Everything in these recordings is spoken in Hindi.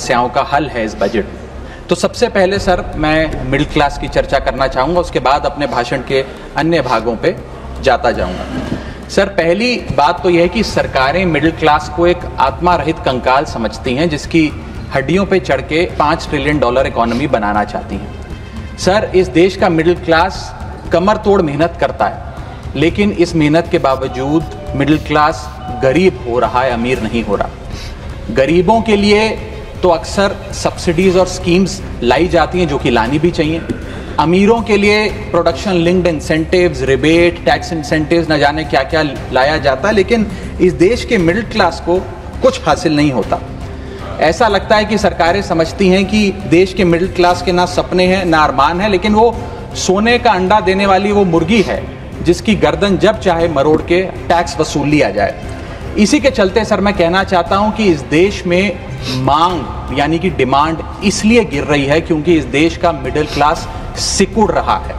समस्याओं का हल है इस बजट में। तो सबसे पहले सर मैं मिडिल क्लास की चर्चा करना चाहूँगा, उसके बाद अपने भाषण के अन्य भागों पे जाता जाऊँगा। सर पहली बात तो यह है कि सरकारें मिडिल क्लास को एक आत्मा रहित कंकाल समझती हैं जिसकी हड्डियों पे चढ़ के $5 ट्रिलियन इकोनॉमी बनाना चाहती हैं। सर इस देश का मिडिल क्लास कमर तोड़ मेहनत करता है, लेकिन इस मेहनत के बावजूद मिडिल क्लास गरीब हो रहा है, अमीर नहीं हो रहा। गरीबों के लिए तो अक्सर सब्सिडीज और स्कीम्स लाई जाती हैं जो कि लानी भी चाहिए। अमीरों के लिए production linked incentives, rebate, tax incentives, न जाने क्या क्या लाया जाता है, लेकिन इस देश के मिडिल क्लास को कुछ हासिल नहीं होता। ऐसा लगता है कि सरकारें समझती हैं कि देश के मिडिल क्लास के ना सपने हैं ना अरमान है, लेकिन वो सोने का अंडा देने वाली वो मुर्गी है जिसकी गर्दन जब चाहे मरोड़ के टैक्स वसूल लिया जाए। इसी के चलते सर मैं कहना चाहता हूं कि इस देश में मांग यानी कि डिमांड इसलिए गिर रही है क्योंकि इस देश का मिडिल क्लास सिकुड़ रहा है।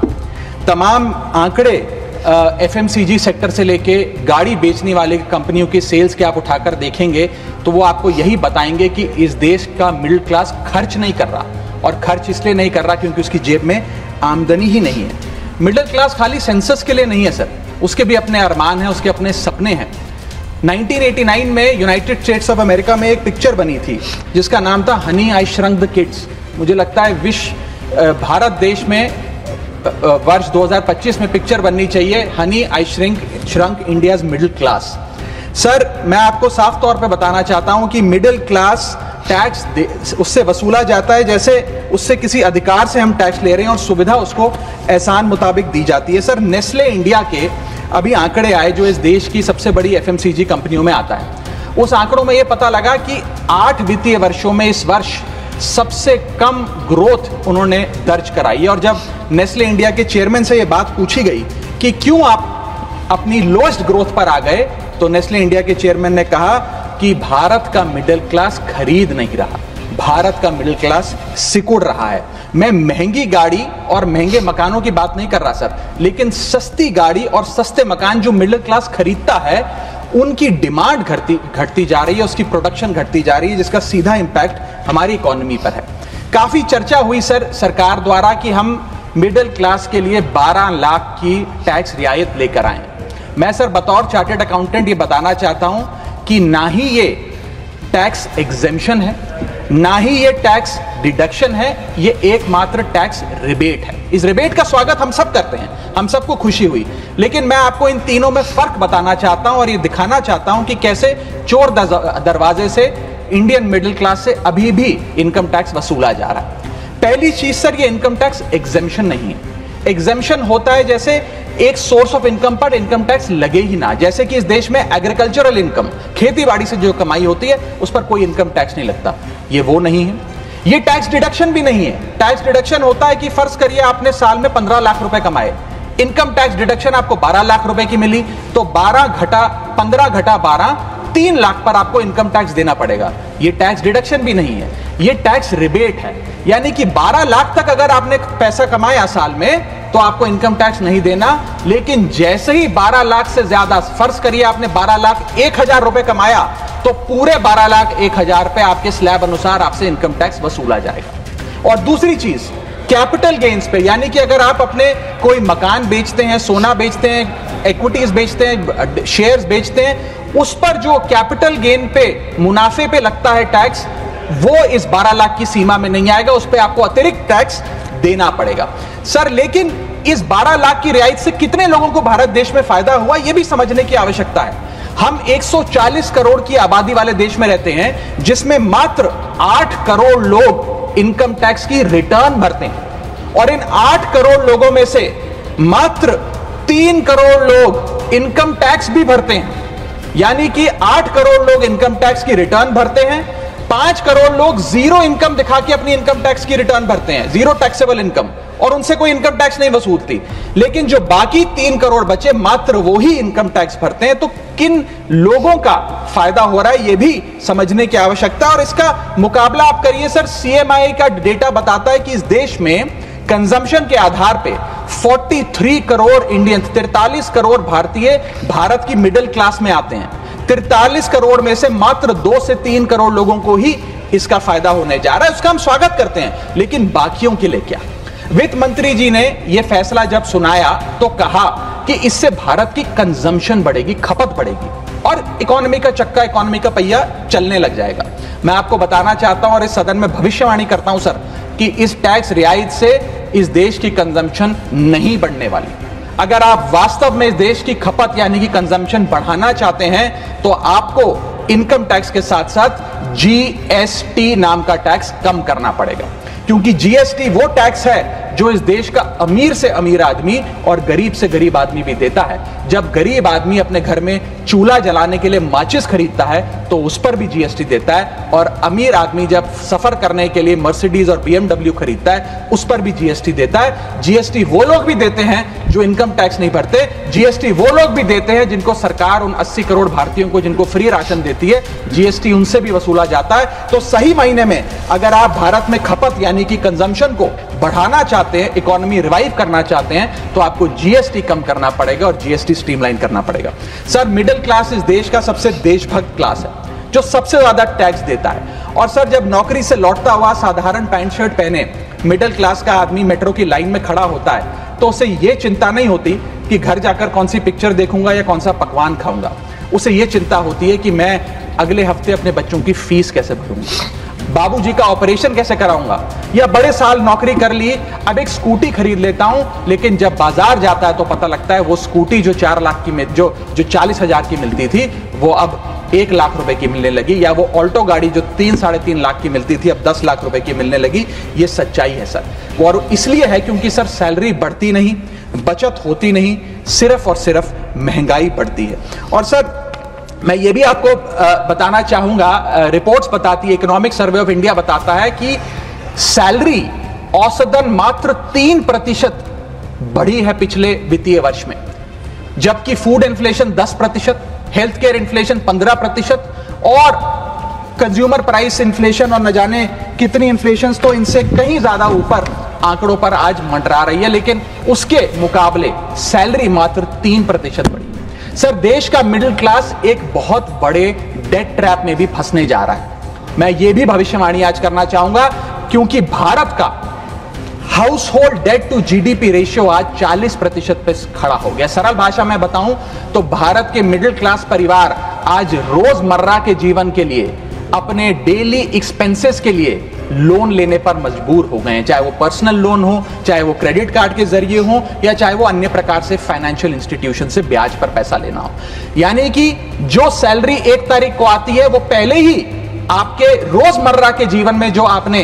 तमाम आंकड़े एफएमसीजी सेक्टर से लेके गाड़ी बेचने वाले कंपनियों की सेल्स के आप उठाकर देखेंगे तो वो आपको यही बताएंगे कि इस देश का मिडिल क्लास खर्च नहीं कर रहा, और खर्च इसलिए नहीं कर रहा क्योंकि उसकी जेब में आमदनी ही नहीं है। मिडिल क्लास खाली सेंसस के लिए नहीं है सर, उसके भी अपने अरमान हैं, उसके अपने सपने हैं। 1989 में यूनाइटेड स्टेट्स ऑफ अमेरिका में एक पिक्चर बनी थी जिसका नाम था Honey I shrunk the kids. मुझे लगता है भारत देश में वर्ष 2025 में पिक्चर बननी चाहिए honey I shrunk India's middle class. Sir मैं आपको साफ तौर पे बताना चाहता हूं कि मिडिल क्लास टैक्स उससे वसूला जाता है जैसे उससे किसी अधिकार से हम टैक्स ले रहे हैं और सुविधा उसको एहसान मुताबिक दी जाती है। सर नेस्ले इंडिया के अभी आंकड़े आए जो इस देश की सबसे बड़ी एफएमसीजी कंपनियों में आता है। उस आंकड़ों में यह पता लगा कि 8 वित्तीय वर्षों में इस वर्ष सबसे कम ग्रोथ उन्होंने दर्ज कराई। और जब नेस्ले इंडिया के चेयरमैन से यह बात पूछी गई कि क्यों आप अपनी लोएस्ट ग्रोथ पर आ गए, तो नेस्ले इंडिया के चेयरमैन ने कहा कि भारत का मिडिल क्लास खरीद नहीं रहा, भारत का मिडिल क्लास सिकुड़ रहा है। मैं महंगी गाड़ी और महंगे मकानों की बात नहीं कर रहा सर, लेकिन सस्ती गाड़ी और सस्ते मकान जो मिडिल क्लास खरीदता है उनकी डिमांड घटती जा रही है, उसकी प्रोडक्शन घटती जा रही है, जिसका सीधा इंपैक्ट हमारी इकोनॉमी पर है। काफी चर्चा हुई सर सरकार द्वारा कि हम मिडिल क्लास के लिए 12 लाख की टैक्स रियायत लेकर आए। मैं सर बतौर चार्टर्ड अकाउंटेंट ये बताना चाहता हूं कि ना ही ये टैक्स एग्जेम्पशन है, ना ही ये टैक्स डिडक्शन है, ये एकमात्र टैक्स रिबेट है। इस रिबेट का स्वागत हम सब करते हैं, हम सबको खुशी हुई, लेकिन मैं आपको इन तीनों में फर्क बताना चाहता हूं और ये दिखाना चाहता हूं कि कैसे चोर दरवाजे से इंडियन मिडिल क्लास से अभी भी इनकम टैक्स वसूला जा रहा है। पहली चीज सर, ये इनकम टैक्स एग्जेम्पशन नहीं है। एग्जेम्पशन होता है जैसे एक सोर्स ऑफ इनकम पर इनकम टैक्स लगे ही ना, जैसे कि इस देश में एग्रीकल्चरल इनकम, खेती बाड़ी से जो कमाई होती है उस पर कोई इनकम टैक्स नहीं लगता, ये वो नहीं है। ये टैक्स डिडक्शन भी नहीं है। टैक्स डिडक्शन होता है कि फर्ज करिए आपने साल में 15 लाख रुपए कमाए, इनकम टैक्स डिडक्शन आपको 12 लाख रुपए की मिली, तो 15 घटा 12 3 लाख पर आपको इनकम टैक्स देना पड़ेगा। ये टैक्स डिडक्शन भी नहीं है, ये टैक्स रिबेट है। यानी कि 12 लाख तक अगर आपने पैसा कमाया साल में तो आपको इनकम टैक्स नहीं देना, लेकिन जैसे ही 12 लाख से ज्यादा, फर्ज करिए आपने 12 लाख 1,000 रुपए कमाया, तो पूरे 12 लाख 1,000 पे आपके स्लैब अनुसार आपसे इनकम टैक्स वसूला जाएगा। और दूसरी चीज कैपिटल गेन्स पे, यानी कि अगर आप अपने कोई मकान बेचते हैं, सोना बेचते हैं, इक्विटीज बेचते हैं, शेयर्स बेचते हैं, उस पर जो कैपिटल गेन पे, मुनाफे पे लगता है टैक्स, वो इस 12 लाख की सीमा में नहीं आएगा, उस पर आपको अतिरिक्त टैक्स देना पड़ेगा। सर लेकिन इस 12 लाख की रियायत से कितने लोगों को भारत देश में फायदा हुआ, यह भी समझने की आवश्यकता है। हम 140 करोड़ की आबादी वाले देश में रहते हैं जिसमें मात्र 8 करोड़ लोग इनकम टैक्स की रिटर्न भरते हैं, और इन 8 करोड़ लोगों में से मात्र 3 करोड़ लोग इनकम टैक्स भी भरते हैं। यानी कि 8 करोड़ लोग इनकम टैक्स की रिटर्न भरते हैं, 5 करोड़ लोग जीरो इनकम दिखा के अपनी इनकम टैक्स की रिटर्न भरते हैं, जीरो टैक्सेबल इनकम, और उनसे कोई इनकम टैक्स नहीं वसूलती। लेकिन जो बाकी 3 करोड़ बचे, मात्र वो ही इनकम टैक्स भरते हैं। तो किन लोगों का फायदा हो रहा है, यह भी समझने की आवश्यकता है। और इसका मुकाबला आप करिए सर, सीएमआई का डेटा बताता है कि इस देश में कंजम्पशन के आधार पे 43 करोड़ इंडियन, 43 करोड़ भारतीय भारत की मिडिल क्लास में आते हैं। 43 करोड़ में से मात्र 2 से 3 करोड़ लोगों को ही इसका फायदा होने जा रहा है, उसका हम स्वागत करते हैं, लेकिन बाकियों के लिए क्या? वित्त मंत्री जी ने यह फैसला जब सुनाया तो कहा कि इससे भारत की कंजम्पशन बढ़ेगी, खपत बढ़ेगी और इकोनॉमी का चक्का, इकोनॉमी का पहिया चलने लग जाएगा। मैं आपको बताना चाहता हूं और इस सदन में भविष्यवाणी करता हूं सर कि इस टैक्स रियायत से इस देश की कंजम्पशन नहीं बढ़ने वाली। अगर आप वास्तव में इस देश की खपत यानी कि कंजम्पशन बढ़ाना चाहते हैं तो आपको इनकम टैक्स के साथ साथ जीएसटी नाम का टैक्स कम करना पड़ेगा, क्योंकि जीएसटी वो टैक्स है जो इस देश का अमीर से अमीर आदमी और गरीब से गरीब आदमी भी देता है। जब गरीब आदमी अपने घर में चूल्हा जलाने के लिए माचिस खरीदता है तो उस पर भी जीएसटी देता है, और अमीर आदमी जब सफर करने के लिए मर्सिडीज और बीएमडब्ल्यू खरीदता है उस पर भी जीएसटी देता है। जीएसटी वो लोग भी देते हैं जो इनकम टैक्स नहीं भरते, जीएसटी वो लोग भी देते हैं जिनको सरकार उन 80 करोड़ भारतीयों को जिनको फ्री राशन देती है, जीएसटी उनसे भी वसूला जाता है। तो सही मायने में अगर आप भारत में खपत यानी कि कंजम्पशन को बढ़ाना चाहते हैं, इकोनॉमी रिवाइव करना चाहते हैं, तो आपको जीएसटी कम करना पड़ेगा और जीएसटी स्ट्रीमलाइन करना पड़ेगा। सर, मिडिल क्लास इस देश का सबसे देशभक्त क्लास है जो सबसे ज्यादा टैक्स देता है। और सर, जब नौकरी से लौटता हुआ साधारण पैंट शर्ट पहने मिडिल क्लास का आदमी मेट्रो की लाइन में खड़ा होता है तो उसे यह चिंता नहीं होती कि घर जाकर कौन सी पिक्चर देखूंगा या कौन सा पकवान खाऊंगा। उसे यह चिंता होती है कि मैं अगले हफ्ते अपने बच्चों की फीस कैसे भरूंगा, बाबूजी का ऑपरेशन कैसे कराऊंगा, या बड़े साल नौकरी कर ली अब एक स्कूटी खरीद लेता हूं, लेकिन जब बाजार जाता है तो पता लगता है वो स्कूटी जो 4 लाख की जो 40,000 की मिलती थी वो अब 1 लाख रुपए की मिलने लगी, या वो ऑल्टो गाड़ी जो 3-3.5 लाख की मिलती थी अब 10 लाख रुपए की मिलने लगी। ये सच्चाई है सर, और इसलिए है क्योंकि सर सैलरी बढ़ती नहीं, बचत होती नहीं, सिर्फ और सिर्फ महंगाई बढ़ती है। और सर, मैं ये भी आपको बताना चाहूंगा, रिपोर्ट्स बताती है, इकोनॉमिक सर्वे ऑफ इंडिया बताता है कि सैलरी औसतन मात्र 3% बढ़ी है पिछले वित्तीय वर्ष में, जबकि food inflation 10%, health care inflation 15% और कंज्यूमर प्राइस इन्फ्लेशन और न जाने कितनी इन्फ्लेशन तो इनसे कहीं ज्यादा ऊपर आंकड़ों पर आज मंडरा रही है, लेकिन उसके मुकाबले सैलरी मात्र 3% बढ़ी। सर, देश का मिडिल क्लास एक बहुत बड़े डेट ट्रैप में भी फंसने जा रहा है। मैं ये भी भविष्यवाणी आज करना चाहूंगा, क्योंकि भारत का household debt to GDP ratio आज 40% पे खड़ा हो गया। सरल भाषा में बताऊं तो भारत के मिडिल क्लास परिवार आज रोजमर्रा के जीवन के लिए, अपने डेली एक्सपेंसेस के लिए लोन लेने पर मजबूर हो गए हैं, चाहे वो पर्सनल लोन हो, चाहे वो क्रेडिट कार्ड के जरिए हो, या चाहे वो अन्य प्रकार से फाइनेंशियल इंस्टीट्यूशन से ब्याज पर पैसा लेना हो। यानी कि जो सैलरी 1 तारीख को आती है वो पहले ही आपके रोजमर्रा के जीवन में जो आपने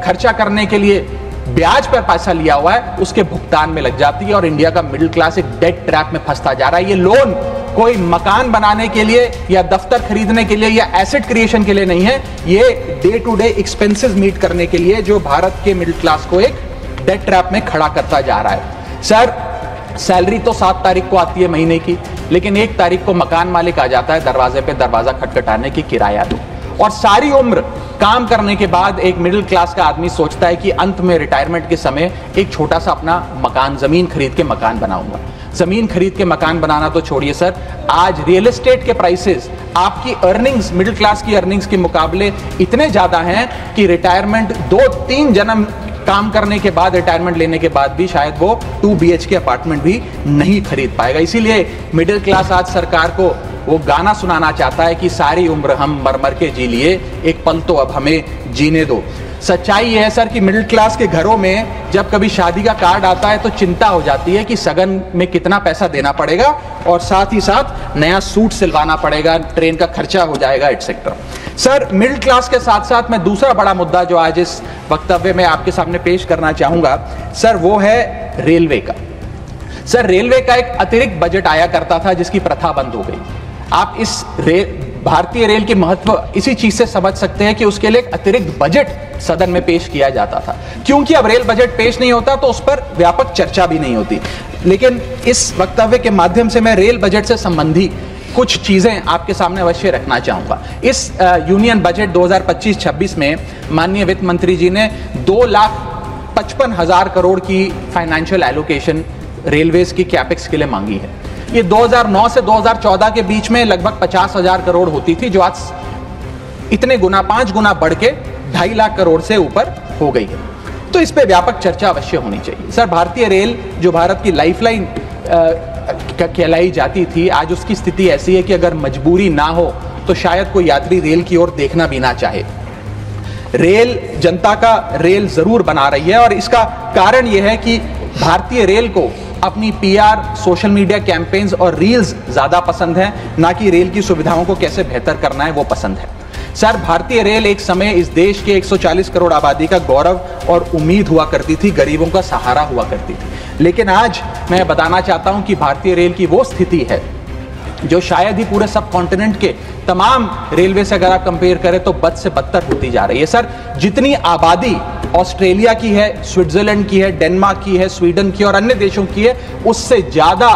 खर्चा करने के लिए ब्याज पर पैसा लिया हुआ है उसके भुगतान में लग जाती है, और इंडिया का मिडिल क्लास एक डेट ट्रैप में फंसता जा रहा है। ये लोन कोई मकान बनाने के लिए या दफ्तर खरीदने के लिए या एसेट क्रिएशन के लिए नहीं है, ये day to day expenses meet करने के लिए, जो भारत के मिडिल क्लास को एक डेट ट्रैप में खड़ा करता जा रहा है। सर, सैलरी तो 7 तारीख को आती है महीने की, लेकिन 1 तारीख को मकान मालिक आ जाता है दरवाजे पे दरवाजा खटखटाने की किराया दो, और सारी उम्र काम करने के बाद एक मिडिल क्लास का आदमी सोचता है कि अंत में रिटायरमेंट के समय एक छोटा सा अपना मकान, जमीन खरीद के मकान बनाऊंगा। जमीन खरीद के मकान बनाना तो छोड़िए सर, आज रियल एस्टेट के प्राइसेस आपकी अर्निंग्स, मिडिल क्लास की अर्निंग्स के मुकाबले इतने ज्यादा हैं कि रिटायरमेंट 2-3 जन्म काम करने के बाद, रिटायरमेंट लेने के बाद भी शायद वो 2 BHK अपार्टमेंट भी नहीं खरीद पाएगा। इसीलिए मिडिल क्लास आज सरकार को वो गाना सुनाना चाहता है कि सारी उम्र हम मर मर के जी लिए, एक पल तो अब हमें जीने दो। सच्चाई यह है सर कि मिडिल क्लास के घरों में जब कभी शादी का कार्ड आता है तो चिंता हो जाती है कि सगन में कितना पैसा देना पड़ेगा, और साथ ही साथ नया सूट सिलवाना पड़ेगा, ट्रेन का खर्चा हो जाएगा, एटसेट्रा। सर, मिडिल क्लास के साथ साथ मैं दूसरा बड़ा मुद्दा जो आज इस वक्तव्य में आपके सामने पेश करना चाहूंगा सर, वो है रेलवे का। सर, रेलवे का एक अतिरिक्त बजट आया करता था जिसकी प्रथा बंद हो गई। आप इस भारतीय रेल के महत्व इसी चीज से समझ सकते हैं कि उसके लिए एक अतिरिक्त बजट सदन में पेश किया जाता था, क्योंकि अब रेल बजट पेश नहीं होता तो उस पर व्यापक चर्चा भी नहीं होती। लेकिन इस वक्तव्य के माध्यम से मैं रेल बजट से संबंधी कुछ चीजें आपके सामने अवश्य रखना चाहूंगा। इस यूनियन बजट 2025-26 में माननीय वित्त मंत्री जी ने 2,55,000 करोड़ की फाइनेंशियल एलोकेशन रेलवेज की कैपेक्स के लिए मांगी है। ये 2009 से 2014 के बीच में लगभग 50,000 करोड़ होती थी, जो आज इतने गुना 5 गुना बढ़ के 2.5 लाख करोड़ से ऊपर हो गई है। तो इस पे व्यापक चर्चा अवश्य होनी चाहिए। सर, भारतीय रेल जो भारत की लाइफलाइन कहलाई जाती थी, आज उसकी स्थिति ऐसी है कि अगर मजबूरी ना हो तो शायद कोई यात्री रेल की ओर देखना भी ना चाहे। रेल जनता का रेल जरूर बना रही है और इसका कारण यह है कि भारतीय रेल को अपनी पीआर, सोशल मीडिया कैंपेन्स और रील्स ज्यादा पसंद है, ना कि रेल की सुविधाओं को कैसे बेहतर करना है वो पसंद है। सर, भारतीय रेल एक समय इस देश के 140 करोड़ आबादी का गौरव और उम्मीद हुआ करती थी, गरीबों का सहारा हुआ करती थी। लेकिन आज मैं बताना चाहता हूं कि भारतीय रेल की वो स्थिति है जो शायद ही पूरे सब कॉन्टिनेंट के तमाम रेलवे से अगर आप कंपेयर करें तो बद से बदतर होती जा रही है। सर, जितनी आबादी ऑस्ट्रेलिया की है, स्विट्जरलैंड की है, डेनमार्क की है, स्वीडन की और अन्य देशों की है, उससे ज्यादा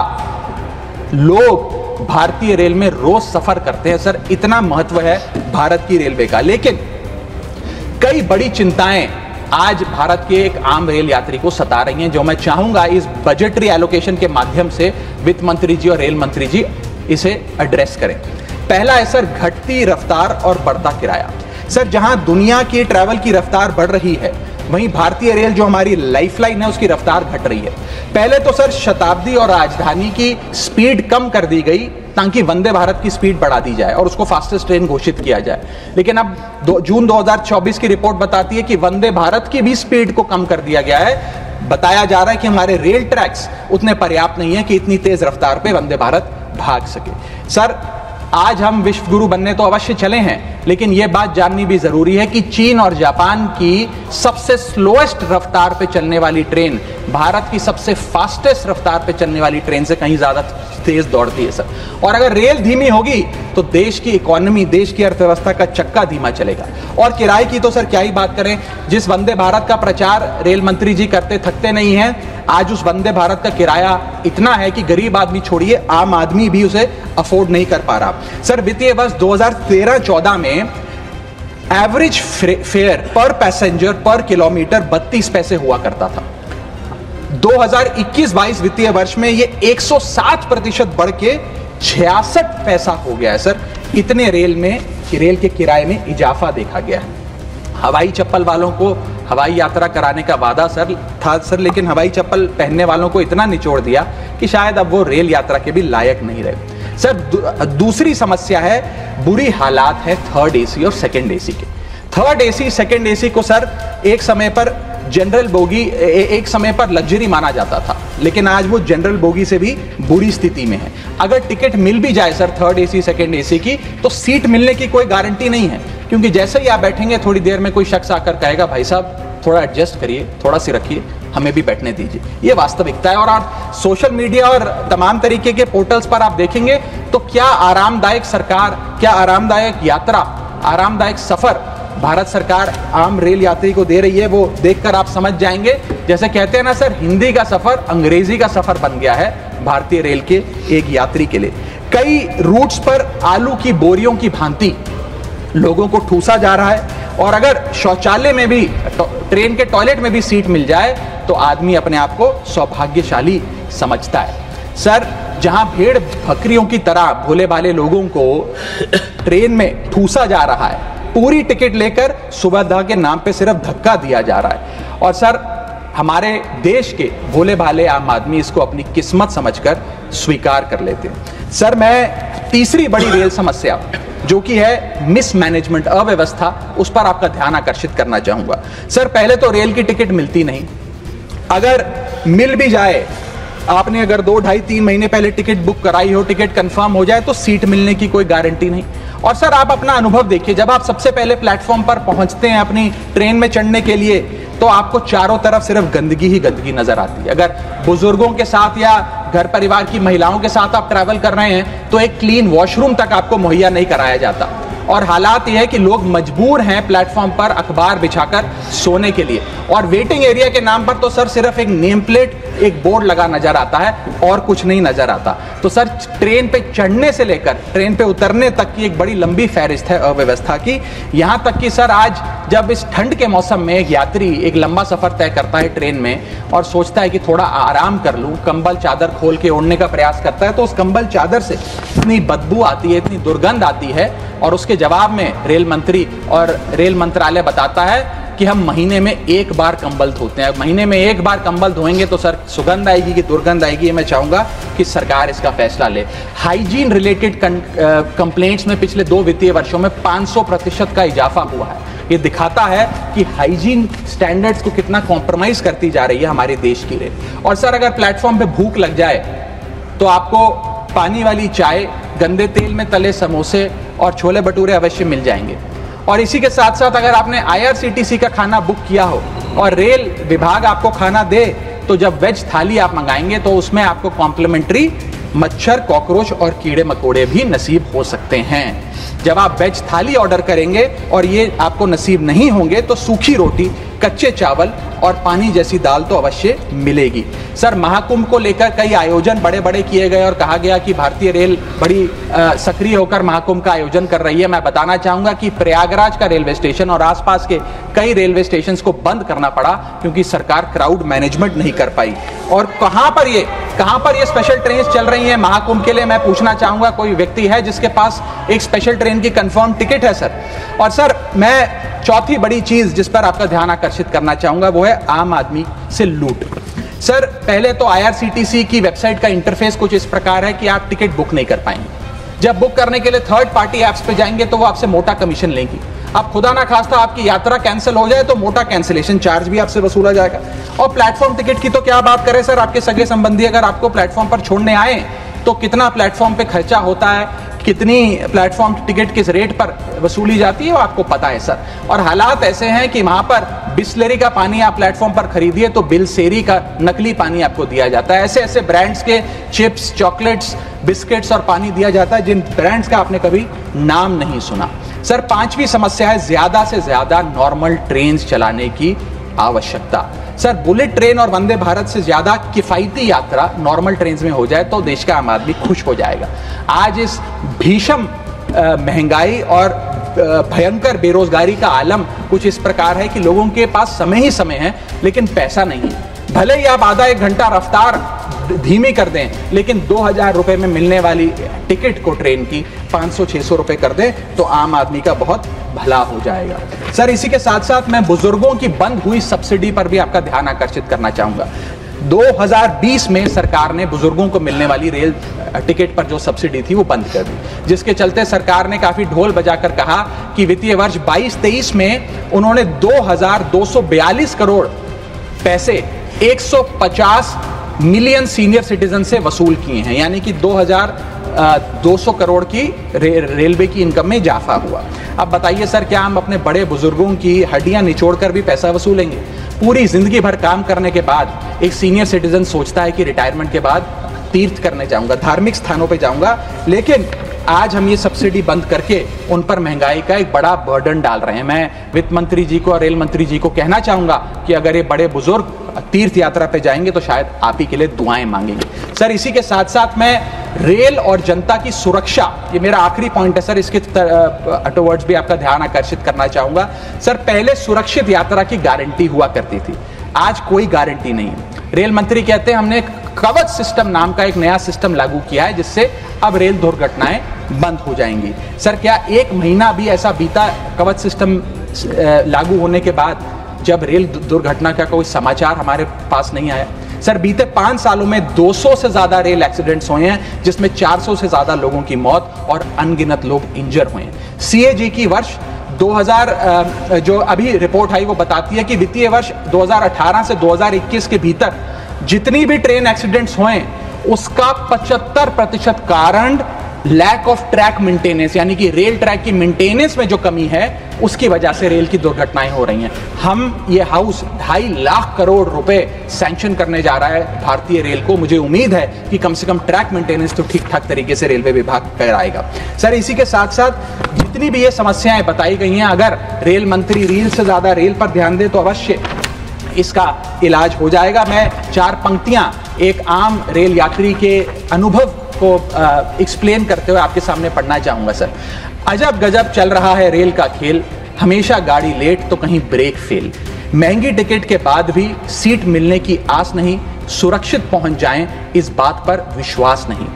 लोग भारतीय रेल में रोज सफर करते हैं। सर, इतना महत्व है भारत की रेलवे का। लेकिन कई बड़ी चिंताएं आज भारत के एक आम रेल यात्री को सता रही हैं, जो मैं चाहूंगा इस बजटरी एलोकेशन के माध्यम से वित्त मंत्री जी और रेल मंत्री जी इसे एड्रेस करें। पहला है सर, घटती रफ्तार और बढ़ता किराया। सर, जहां दुनिया की ट्रैवल की रफ्तार बढ़ रही है, वहीं भारतीय रेल जो हमारी लाइफलाइन है उसकी रफ्तार घट रही है। पहले तो सर शताब्दी और राजधानी की स्पीड कम कर दी गई ताकि वंदे भारत की स्पीड बढ़ा दी जाए और उसको फास्टेस्ट ट्रेन घोषित किया जाए। लेकिन अब जून 2024 की रिपोर्ट बताती है कि वंदे भारत की भी स्पीड को कम कर दिया गया है। बताया जा रहा है कि हमारे रेल ट्रैक्स उतने पर्याप्त नहीं है कि इतनी तेज रफ्तार पे वंदे भारत भाग सके। सर, आज हम विश्व गुरु बनने तो अवश्य चले हैं, लेकिन यह बात जाननी भी जरूरी है कि चीन और जापान की सबसे स्लोएस्ट रफ्तार पे चलने वाली ट्रेन भारत की सबसे फास्टेस्ट रफ्तार पे चलने वाली ट्रेन से कहीं ज्यादा तेज दौड़ती है सर। और अगर रेल धीमी होगी तो देश की इकोनॉमी, देश की अर्थव्यवस्था का चक्का धीमा चलेगा। और किराए की तो सर क्या ही बात करें, जिस वंदे भारत का प्रचार रेल मंत्री जी करते थकते नहीं हैं, आज उस वंदे भारत का किराया इतना है कि गरीब आदमी छोड़िए, आम आदमी भी उसे अफोर्ड नहीं कर पा रहा। सर, वित्तीय वर्ष 2013-14 में एवरेज फेयर पर पैसेंजर पर किलोमीटर 32 पैसे हुआ करता था। 2021-22 वित्तीय वर्ष में ये 107% बढ़ के 66 पैसा हो गया है। सर, इतने रेल के किराए में इजाफा देखा गया है। हवाई चप्पल वालों को हवाई यात्रा कराने का वादा सर था सर, लेकिन हवाई चप्पल पहनने वालों को इतना निचोड़ दिया कि शायद अब वो रेल यात्रा के भी लायक नहीं रहे। सर, दूसरी समस्या है, बुरी हालात है थर्ड एसी और सेकंड एसी के। थर्ड एसी, सेकंड एसी को सर एक समय पर जनरल बोगी, एक समय पर लग्जरी माना जाता था, लेकिन आज वो जनरल बोगी से भी बुरी स्थिति में है। अगर टिकट मिल भी जाए sir third AC, second AC की, तो सीट मिलने की कोई गारंटी नहीं है, क्योंकि जैसे ही आप बैठेंगे थोड़ी देर में कोई शख्स आकर कहेगा, भाई साहब थोड़ा एडजस्ट करिए, थोड़ा सी रखिए, हमें भी बैठने दीजिए। ये वास्तविकता है। और आप सोशल मीडिया और तमाम तरीके के पोर्टल्स पर आप देखेंगे तो क्या आरामदायक सरकार, क्या आरामदायक यात्रा, आरामदायक सफर भारत सरकार आम रेल यात्री को दे रही है, वो देखकर आप समझ जाएंगे। जैसे कहते हैं ना सर, हिंदी का सफर अंग्रेजी का सफर बन गया है भारतीय रेल के एक यात्री के लिए। कई रूट्स पर आलू की बोरियों की भांति लोगों को ठूसा जा रहा है, और अगर शौचालय में भी, ट्रेन के टॉयलेट में भी सीट मिल जाए तो आदमी अपने आप को सौभाग्यशाली समझता है। सर, जहां भेड़ बकरियों की तरह भोले भाले लोगों को ट्रेन में ठूसा जा रहा है, पूरी टिकट लेकर सुविधा के नाम पे सिर्फ धक्का दिया जा रहा है। और सर, हमारे देश के भोले भाले आम आदमी इसको अपनी किस्मत समझकर स्वीकार कर लेते हैं। सर, मैं तीसरी बड़ी रेल समस्या जो कि है मिसमैनेजमेंट, अव्यवस्था, उस पर आपका ध्यान आकर्षित करना चाहूंगा। सर, पहले तो रेल की टिकट मिलती नहीं, अगर मिल भी जाए, आपने अगर 2, 2.5, 3 महीने पहले टिकट बुक कराई हो, टिकट कंफर्म हो जाए तो सीट मिलने की कोई गारंटी नहीं। और सर, आप अपना अनुभव देखिए, जब आप सबसे पहले प्लेटफॉर्म पर पहुंचते हैं अपनी ट्रेन में चढ़ने के लिए, तो आपको चारों तरफ सिर्फ गंदगी ही गंदगी नजर आती है। अगर बुजुर्गों के साथ या घर परिवार की महिलाओं के साथ आप ट्रैवल कर रहे हैं तो एक क्लीन वॉशरूम तक आपको मुहैया नहीं कराया जाता। और हालात यह है कि लोग मजबूर हैं प्लेटफॉर्म पर अखबार बिछाकर सोने के लिए, और वेटिंग एरिया के नाम पर तो सर सिर्फ एक नेम प्लेट, एक बोर्ड लगा नजर आता है और कुछ नहीं नजर आता। तो सर, ट्रेन पे चढ़ने से लेकर ट्रेन पे उतरने तक की एक बड़ी लंबी फहरिस्त है अव्यवस्था की। यहां तक कि सर, आज जब इस ठंड के मौसम में एक यात्री एक लंबा सफर तय करता है ट्रेन में और सोचता है कि थोड़ा आराम कर लूं, कंबल चादर खोल के ओढ़ने का प्रयास करता है, तो उस कंबल चादर से इतनी बदबू आती है, इतनी दुर्गंध आती है, और उसके उसके जवाब में रेल मंत्री और रेल मंत्रालय बताता है कि हम महीने में एक बार कंबल धोते हैं। महीने में एक बार कंबल धोएंगे तो सर सुगंध आएगी कि दुर्गंध आएगी, मैं चाहूंगा कि सरकार इसका फैसला ले। हाइजीन रिलेटेड कंप्लेंट्स में पिछले 2 वित्तीय वर्षों में 500% का इजाफा हुआ है। ये दिखाता है कि हाइजीन स्टैंडर्ड्स को कितना कॉम्प्रोमाइज करती जा रही है हमारे देश की रेल। और सर अगर प्लेटफॉर्म पे भूख लग जाए तो आपको पानी वाली चाय, गंदे तेल में तले समोसे और छोले भटूरे अवश्य मिल जाएंगे। और इसी के साथ साथ अगर आपने IRCTC का खाना बुक किया हो और रेल विभाग आपको खाना दे, तो जब वेज थाली आप मंगाएंगे तो उसमें आपको कॉम्प्लीमेंट्री मच्छर, कॉकरोच और कीड़े मकोड़े भी नसीब हो सकते हैं। जब आप वेज थाली ऑर्डर करेंगे और ये आपको नसीब नहीं होंगे तो सूखी रोटी, कच्चे चावल और पानी जैसी दाल तो अवश्य मिलेगी। सर महाकुंभ को लेकर कई आयोजन बड़े बड़े किए गए और कहा गया कि भारतीय रेल बड़ी सक्रिय होकर महाकुंभ का आयोजन कर रही है। मैं बताना चाहूंगा कि प्रयागराज का रेलवे स्टेशन और आसपास के कई रेलवे स्टेशन को बंद करना पड़ा क्योंकि सरकार क्राउड मैनेजमेंट नहीं कर पाई। और कहां पर ये स्पेशल ट्रेन चल रही है महाकुंभ के लिए, मैं पूछना चाहूंगा कोई व्यक्ति है जिसके पास एक स्पेशल ट्रेन की कंफर्म टिकट है सर? और सर मैं चौथी बड़ी चीज जिस पर आपका ध्यान आकर्षित करना चाहूंगा वो है आम आदमी से लूट। सर पहले तो IRCTC की वेबसाइट का इंटरफेस कुछ इस प्रकार है कि आप टिकट बुक नहीं कर पाएंगे। जब बुक करने के लिए थर्ड पार्टी ऐप्स पे जाएंगे तो वो आपसे मोटा कमीशन लेंगी। अब खुदा ना खास्ता आपकी यात्रा कैंसिल हो जाए तो मोटा कैंसिलेशन चार्ज भी आपसे वसूला जाएगा। और प्लेटफॉर्म टिकट की तो क्या बात करें सर, आपके सगे संबंधी अगर आपको प्लेटफॉर्म पर छोड़ने आए तो कितना प्लेटफॉर्म पे खर्चा होता है, कितनी प्लेटफॉर्म टिकट किस रेट पर वसूली जाती है वो आपको पता है सर। और हालात ऐसे हैं कि वहां पर बिस्लरी का पानी आप प्लेटफॉर्म पर खरीदिए तो बिलसेरी का नकली पानी आपको दिया जाता है। ऐसे ऐसे ब्रांड्स के चिप्स, चॉकलेट्स, बिस्किट्स और पानी दिया जाता है जिन ब्रांड्स का आपने कभी नाम नहीं सुना। सर पांचवी समस्या है ज्यादा से ज्यादा नॉर्मल ट्रेन चलाने की आवश्यकता। सर बुलेट ट्रेन और वंदे भारत से ज्यादा किफायती यात्रा नॉर्मल ट्रेन में हो जाए तो देश का आम आदमी खुश हो जाएगा। आज इस भीषण महंगाई और भयंकर बेरोजगारी का आलम कुछ इस प्रकार है कि लोगों के पास समय ही समय है लेकिन पैसा नहीं है। भले ही आप आधा एक घंटा रफ्तार धीमी कर दें लेकिन 2000 रुपए में मिलने वाली टिकट को ट्रेन की 500-600 रुपए कर दें तो आम आदमी का बहुत भला हो जाएगा। सर इसी के साथ साथ मैं बुजुर्गों की बंद हुई सब्सिडी पर भी आपका ध्यान आकर्षित करना चाहूंगा। 2020 में सरकार ने बुजुर्गों को मिलने वाली रेल टिकट पर जो सब्सिडी थी वो बंद कर दी, जिसके चलते सरकार ने काफी ढोल बजाकर कहा कि वित्तीय वर्ष 22-23 में उन्होंने 2242 करोड़ पैसे 150 मिलियन सीनियर सिटीजन से वसूल किए हैं, यानी कि 2200 करोड़ की रेलवे की इनकम में इजाफा हुआ। अब बताइए सर, क्या हम अपने बड़े बुजुर्गों की हड्डियां निचोड़कर भी पैसा वसूलेंगे? पूरी जिंदगी भर काम करने के बाद एक सीनियर सिटीजन सोचता है कि रिटायरमेंट के बाद तीर्थ करने जाऊंगा, धार्मिक स्थानों पे जाऊंगा, लेकिन आज हम ये सब्सिडी बंद करके उन पर महंगाई का एक बड़ा बर्डन डाल रहे हैं। मैं वित्त मंत्री जी को और रेल मंत्री जी को कहना चाहूंगा कि अगर ये बड़े बुजुर्ग तीर्थ यात्रा पे जाएंगे तो शायद आप ही के लिए दुआएं मांगेंगे। सर इसी के साथ साथ मैं रेल और जनता की सुरक्षा, ये मेरा आखिरी पॉइंट है सर, इसके टुवर्ड्स भी आपका ध्यान आकर्षित करना चाहूंगा। सर पहले सुरक्षित यात्रा की गारंटी हुआ करती थी, आज कोई गारंटी नहीं। रेल मंत्री कहते हैं हमने कवच सिस्टम नाम का एक नया सिस्टम लागू किया है जिससे अब रेल दुर्घटनाएं बंद हो जाएंगी। सर क्या एक महीना भी ऐसा बीता कवच सिस्टम लागू होने के बाद जब रेल दुर्घटना का कोई समाचार हमारे पास नहीं आया? सर बीते 5 सालों में 200 से ज्यादा रेल एक्सीडेंट्स हुए हैं जिसमें 400 से ज्यादा लोगों की मौत और अनगिनत लोग इंजर हुए हैं। CAG की वर्ष 2000 जो अभी रिपोर्ट आई वो बताती है कि वित्तीय वर्ष 2018 से 2021 के भीतर जितनी भी ट्रेन एक्सीडेंट्स हुए उसका 75% कारण लैक ऑफ ट्रैक मेंटेनेंस, यानी कि रेल ट्रैक की मेंटेनेंस में जो कमी है उसकी वजह से रेल की दुर्घटनाएं हो रही हैं। हम ये हाउस 2.5 लाख करोड़ रुपए सैंक्शन करने जा रहा है भारतीय रेल को। मुझे उम्मीद है कि कम से कम ट्रैक मेंटेनेंस तो ठीक ठाक तरीके से रेलवे विभाग कराएगा। सर इसी के साथ साथ जितनी भी ये समस्याएं बताई गई हैं, अगर रेल मंत्री रील से ज्यादा रेल पर ध्यान दे तो अवश्य इसका इलाज हो जाएगा। मैं 4 पंक्तियां एक आम रेल यात्री के अनुभव को एक्सप्लेन करते हुए आपके सामने पढ़ना चाहूंगा। सर अजब गजब चल रहा है रेल का खेल, हमेशा गाड़ी लेट तो कहीं ब्रेक फेल, महंगी टिकट के बाद भी सीट मिलने की आस नहीं, सुरक्षित पहुंच जाएं इस बात पर विश्वास नहीं,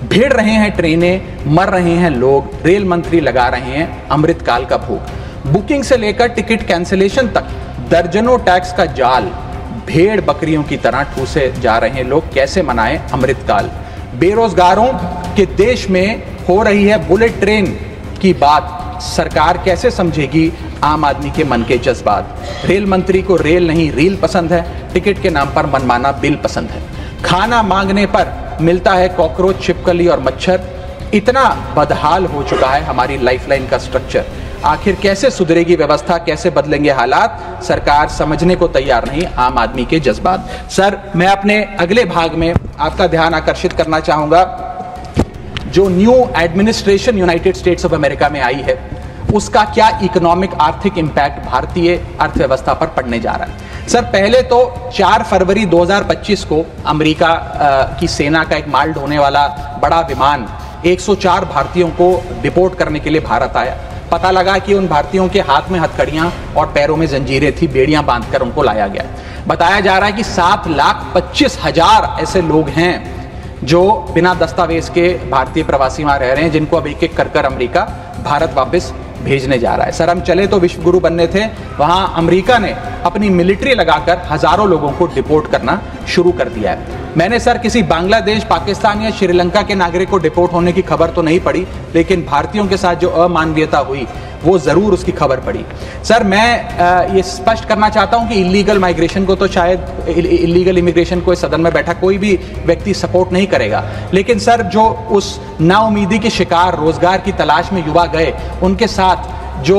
भिड़ रहे हैं ट्रेनें, मर रहे हैं लोग, रेल मंत्री लगा रहे हैं अमृतकाल का भोग। बुकिंग से लेकर टिकट कैंसिलेशन तक दर्जनों टैक्स का जाल, भेड़ बकरियों की तरह ठूसे जा रहे हैं लोग। कैसे मनाएं अमृतकाल? बेरोजगारों के देश में हो रही है बुलेट ट्रेन की बात, सरकार कैसे समझेगी आम आदमी के मन के जज्बात? रेल मंत्री को रेल नहीं रील पसंद है, टिकट के नाम पर मनमाना बिल पसंद है। खाना मांगने पर मिलता है कॉकरोच, छिपकली और मच्छर। इतना बदहाल हो चुका है हमारी लाइफलाइन का स्ट्रक्चर। आखिर कैसे सुधरेगी व्यवस्था, कैसे बदलेंगे हालात? सरकार समझने को तैयार नहीं, आम आदमी के जज्बात। सर, मैं अपने अगले भाग में आपका ध्यान आकर्षित करना चाहूंगा, जो new administration United states of America में आई है, उसका क्या इकोनॉमिक आर्थिक इंपैक्ट भारतीय अर्थव्यवस्था पर पड़ने जा रहा है। सर, पहले तो 4 फरवरी 2025 को अमेरिका की सेना का एक माल ढोने वाला बड़ा विमान 104 भारतीयों को डिपोर्ट करने के लिए भारत आया। पता लगा कि उन भारतीयों के हाथ में हथकड़ियां और पैरों में जंजीरें थी, बेड़ियां बांधकर उनको लाया गया। बताया जा रहा है कि 7,25,000 ऐसे लोग हैं जो बिना दस्तावेज के भारतीय प्रवासी वहां रह रहे हैं, जिनको अब एक एक कर अमेरिका भारत वापस भेजने जा रहा है। सर, हम चले तो विश्व गुरु बनने थे, वहां अमेरिका ने अपनी मिलिट्री लगाकर हजारों लोगों को डिपोर्ट करना शुरू कर दिया है। मैंने सर किसी बांग्लादेश, पाकिस्तान या श्रीलंका के नागरिक को डिपोर्ट होने की खबर तो नहीं पड़ी, लेकिन भारतीयों के साथ जो अमानवीयता हुई वो जरूर उसकी खबर पड़ी। सर, मैं ये स्पष्ट करना चाहता हूं कि इलीगल माइग्रेशन को तो शायद इलीगल इमिग्रेशन को इस सदन में बैठा कोई भी व्यक्ति सपोर्ट नहीं करेगा, लेकिन सर जो उस नाउमीदी के शिकार रोजगार की तलाश में युवा गए, उनके साथ जो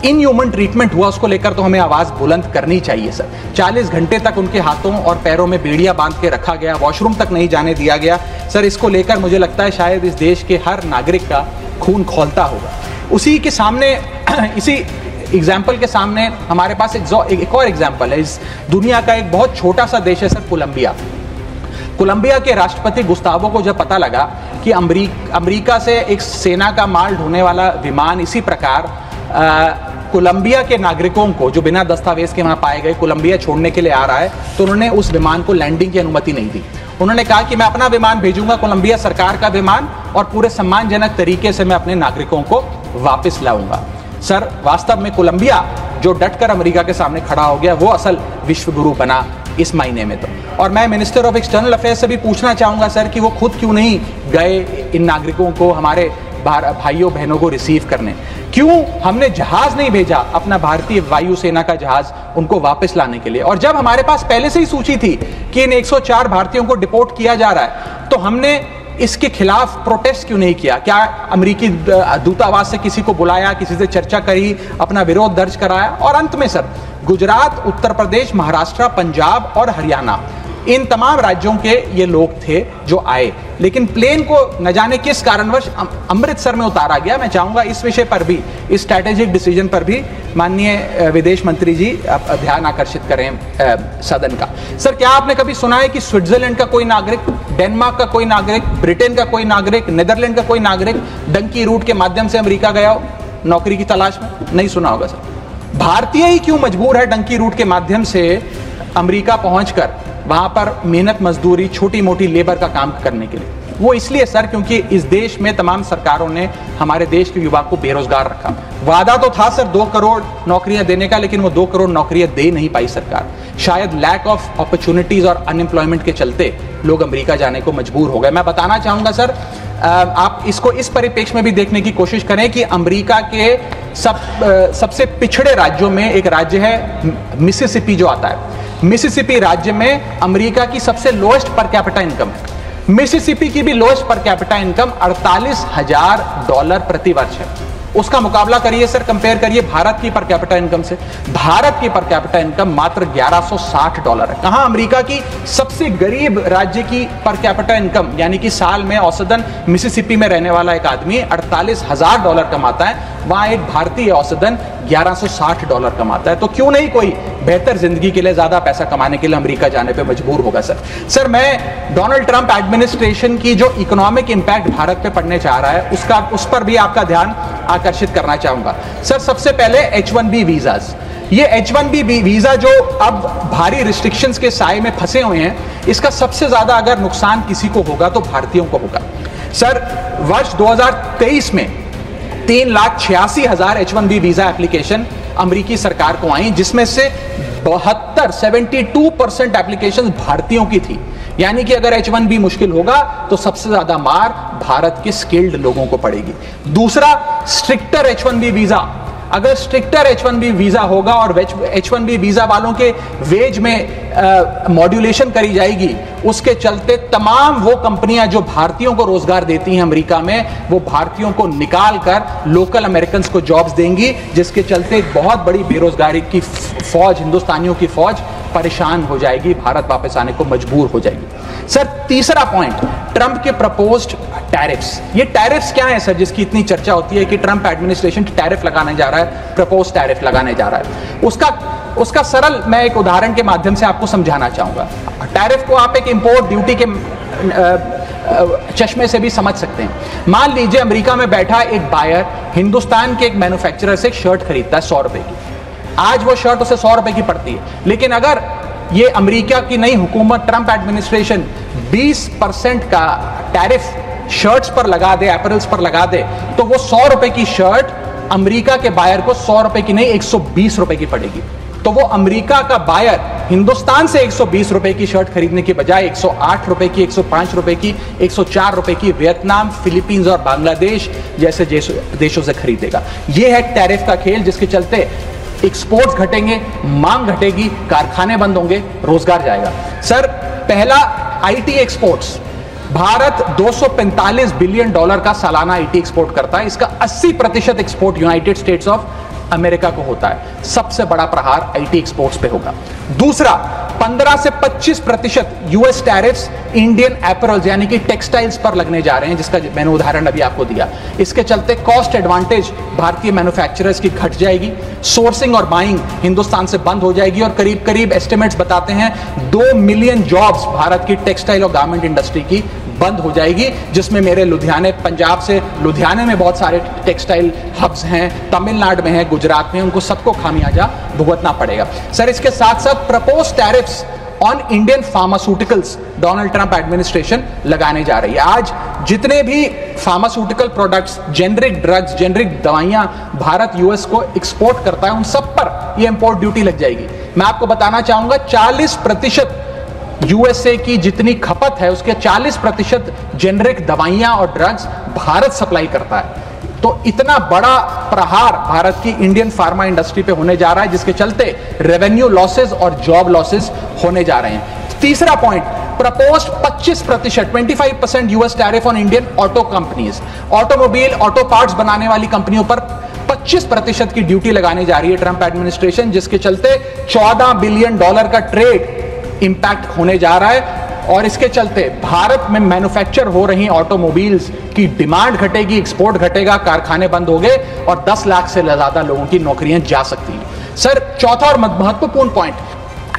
इनह्यूमन ट्रीटमेंट हुआ उसको लेकर तो हमें आवाज बुलंद करनी चाहिए। सर, 40 घंटे तक उनके हाथों और पैरों में बेड़ियां बांध के रखा गया, वॉशरूम तक नहीं जाने दिया गया। सर, इसको लेकर मुझे लगता है शायद इस देश के हर नागरिक का खून खौलता होगा। उसी के सामने इसी एग्जाम्पल के सामने हमारे पास एक और एग्जाम्पल है। इस दुनिया का एक बहुत छोटा सा देश है सर, कोलंबिया। कोलंबिया के राष्ट्रपति गुस्तावो को जब पता लगा कि अमेरिका से एक सेना का माल ढोने वाला विमान इसी प्रकार कोलंबिया के नागरिकों को जो बिना दस्तावेज के वहां पाए गए कोलंबिया छोड़ने के लिए आ रहा है, तो उन्होंने उस विमान को लैंडिंग की अनुमति नहीं दी। उन्होंने कहा कि मैं अपना विमान भेजूंगा, कोलंबिया सरकार का विमान, और पूरे सम्मानजनक तरीके से मैं अपने नागरिकों को वापस लाऊंगा। सर, वास्तव में कोलंबिया जो डटकर अमेरिका के सामने खड़ा हो गया, वो असल विश्व गुरु बना इस महीने में तो। और मैं मिनिस्टर ऑफ एक्सटर्नल अफेयर्स से भी पूछना चाहूंगा सर कि वो खुद क्यों नहीं गए इन नागरिकों को, हमारे भाइयों बहनों को रिसीव करने? क्यों हमने जहाज नहीं भेजा, अपना भारतीय वायुसेना का जहाज, उनको वापस लाने के लिए? और जब हमारे पास पहले से ही सूची थी कि इन 104 भारतीयों को डिपोर्ट किया जा रहा है, तो हमने इसके खिलाफ प्रोटेस्ट क्यों नहीं किया? क्या अमेरिकी दूतावास से किसी को बुलाया, किसी से चर्चा करी, अपना विरोध दर्ज कराया? और अंत में सर, गुजरात, उत्तर प्रदेश, महाराष्ट्र, पंजाब और हरियाणा, इन तमाम राज्यों के ये लोग थे जो आए, लेकिन प्लेन को न जाने किस कारणवश अमृतसर में उतारा गया। मैं चाहूंगा इस विषय पर भी, इस स्ट्रैटेजिक डिसीजन पर भी माननीय विदेश मंत्री जी ध्यान आकर्षित करें सदन का। सर, क्या आपने कभी सुना है कि स्विट्जरलैंड का कोई नागरिक, डेनमार्क का कोई नागरिक, ब्रिटेन का कोई नागरिक, नीदरलैंड का कोई नागरिक डंकी रूट के माध्यम से अमेरिका गया हो नौकरी की तलाश में? नहीं सुना होगा सर। भारतीय ही क्यों मजबूर है डंकी रूट के माध्यम से अमेरिका पहुंचकर वहां पर मेहनत मजदूरी, छोटी मोटी लेबर का काम करने के लिए? वो इसलिए सर क्योंकि इस देश में तमाम सरकारों ने हमारे देश के युवा को बेरोजगार रखा। वादा तो था सर 2 करोड़ नौकरियां देने का, लेकिन वो 2 करोड़ नौकरियां दे नहीं पाई सरकार। शायद लैक ऑफ अपॉर्चुनिटीज और अनएम्प्लॉयमेंट के चलते लोग अमेरिका जाने को मजबूर हो गए। मैं बताना चाहूंगा सर, आप इसको इस परिप्रेक्ष्य में भी देखने की कोशिश करें कि अमेरिका के सबसे पिछड़े राज्यों में एक राज्य है मिसिसिपी जो आता है। मिसिसिपी राज्य में अमेरिका की सबसे लोएस्ट पर कैपिटा इनकम है। मिसिसिपी की भी लोएस्ट पर कैपिटा इनकम $48,000 प्रति वर्ष है। उसका मुकाबला करिए सर, कंपेयर करिए भारत की पर कैपिटा इनकम से। भारत की पर कैपिटा इनकम मात्र $1160 है। कहां अमेरिका की सबसे गरीब राज्य की पर कैपिटा इनकम, यानी कि साल में औसतन मिसिसिपी में रहने वाला एक आदमी $48,000 कमाता है, वहां एक भारतीय औसतन $1160 कमाता है। तो क्यों नहीं कोई बेहतर जिंदगी के लिए, ज्यादा पैसा कमाने के लिए अमेरिका जाने पे मजबूर होगा सर? सर, मैं डोनाल्ड ट्रंप एडमिनिस्ट्रेशन की जो इकोनॉमिक इंपैक्ट भारत पे पड़ने जा रहा है उस पर भी आपका ध्यान आकर्षित करना चाहूंगा। सर, सबसे पहले H1B वीजास। ये H1B वीजा जो अब भारी रिस्ट्रिक्शंस के साए में फंसे हुए हैं, इसका सबसे ज्यादा अगर नुकसान किसी को होगा तो भारतीयों को होगा। सर वर्ष 2023 में 3,86,000 H1B वीजा एप्लीकेशन अमेरिकी सरकार को आई, जिसमें से 72% एप्लीकेशन भारतीयों की थी। यानी कि अगर H1B मुश्किल होगा तो सबसे ज्यादा मार भारत के स्किल्ड लोगों को पड़ेगी। दूसरा, स्ट्रिक्टर H1B वीजा। अगर स्ट्रिक्टर H1B वीजा होगा और H1B वीजा वालों के वेज में मॉड्यूलेशन करी जाएगी, उसके चलते तमाम वो कंपनियां जो भारतीयों को रोजगार देती हैं अमेरिका में, वो भारतीयों को निकाल कर लोकल अमेरिकन को जॉब्स देंगी, जिसके चलते एक बहुत बड़ी बेरोजगारी की फौज, हिंदुस्तानियों की फौज परेशान हो जाएगी, भारत वापस आने को मजबूर हो जाएगी। सर तीसरा पॉइंट, ट्रंप के प्रपोज्ड टैरिफ्स। ये टैरिफ्स क्या है सर जिसकी इतनी चर्चा होती है कि ट्रंप एडमिनिस्ट्रेशन टैरिफ लगाने जा रहा है, प्रपोज टैरिफ लगाने जा रहा है। उसका सरल मैं एक उदाहरण के माध्यम से आपको समझाना चाहूंगा। टैरिफ को आप एक इंपोर्ट ड्यूटी के चश्मे से भी समझ सकते हैं। मान लीजिए अमेरिका में बैठा एक बायर हिंदुस्तान के एक मैन्युफैक्चरर से एक शर्ट खरीदता है 100 रुपए की। आज वो शर्ट उसे 100 रुपए की पड़ती है, लेकिन अगर ये अमेरिका की नई हुकूमत ट्रंप एडमिनिस्ट्रेशन 20% का टैरिफ शर्ट्स पर लगा दे, अपैरल्स पर लगा दे, तो वो 100 रुपए की शर्ट अमेरिका के बायर को 100 रुपए की नहीं 120 रुपए की पड़ेगी। तो वो अमेरिका का बायर हिंदुस्तान से 120 रुपए की शर्ट खरीदने के बजाय 108 रुपए की, 105 रुपए की, 104 रुपए की वियतनाम, फिलीपींस और बांग्लादेश जैसे देशों से खरीदेगा। यह है टैरिफ का खेल, जिसके चलते एक्सपोर्ट्स घटेंगे, मांग घटेगी, कारखाने बंद होंगे, रोजगार जाएगा। सर पहला, आईटी एक्सपोर्ट्स। भारत $245 बिलियन का सालाना आईटी एक्सपोर्ट करता है। इसका 80% export United states of America को होता है। सबसे बड़ा प्रहार आईटी एक्सपोर्ट्स पे होगा। दूसरा, 15 से 25% यूएस टैरिफ्स इंडियन एपरल्स यानी कि टेक्सटाइल्स पर लगने जा रहे हैं, जिसका मैंने उदाहरण अभी आपको दिया। इसके चलते कॉस्ट एडवांटेज भारतीय मैन्युफैक्चरर्स की घट जाएगी, सोर्सिंग और बाइंग हिंदुस्तान से बंद हो जाएगी, और करीब करीब एस्टिमेट्स बताते हैं 2 मिलियन जॉब्स भारत की टेक्सटाइल और गारमेंट इंडस्ट्री की बंद हो जाएगी, जिसमें मेरे लुधियाने, पंजाब से लुधियाने में बहुत सारे टेक्सटाइल हब्स हैं, तमिलनाडु में है, गुजरात में, उनको सबको खामियाजा भुगतना पड़ेगा। सर इसके साथ साथ propose tariffs on Indian pharmaceuticals Donald Trump administration लगाने जा रही है। आज जितने भी pharmaceutical products, generic drugs, generic दवाइयां भारत यूएस को एक्सपोर्ट करता है, उन सब पर यह इंपोर्ट ड्यूटी लग जाएगी। मैं आपको बताना चाहूंगा 40% यूएसए की जितनी खपत है उसके 40% जेनरिक दवाइयां और ड्रग्स भारत सप्लाई करता है। तो इतना बड़ा प्रहार भारत की इंडियन फार्मा इंडस्ट्री पे होने जा रहा है, जिसके चलते रेवेन्यू लॉसेस और जॉब लॉसेस होने जा रहे हैं। तीसरा point, proposed 25% US tariff on Indian auto companies. Automobile, auto parts बनाने वाली कंपनियों पर 25% की ड्यूटी लगाने जा रही है ट्रंप एडमिनिस्ट्रेशन, जिसके चलते $14 बिलियन का ट्रेड इंपैक्ट होने जा रहा है। और इसके चलते भारत में मैन्युफैक्चर हो रही ऑटोमोबाइल्स की डिमांड घटेगी, एक्सपोर्ट घटेगा, कारखाने बंद हो गए और 10 लाख से ज्यादा लोगों की नौकरियां जा सकती हैं। सर चौथा और महत्वपूर्ण पॉइंट,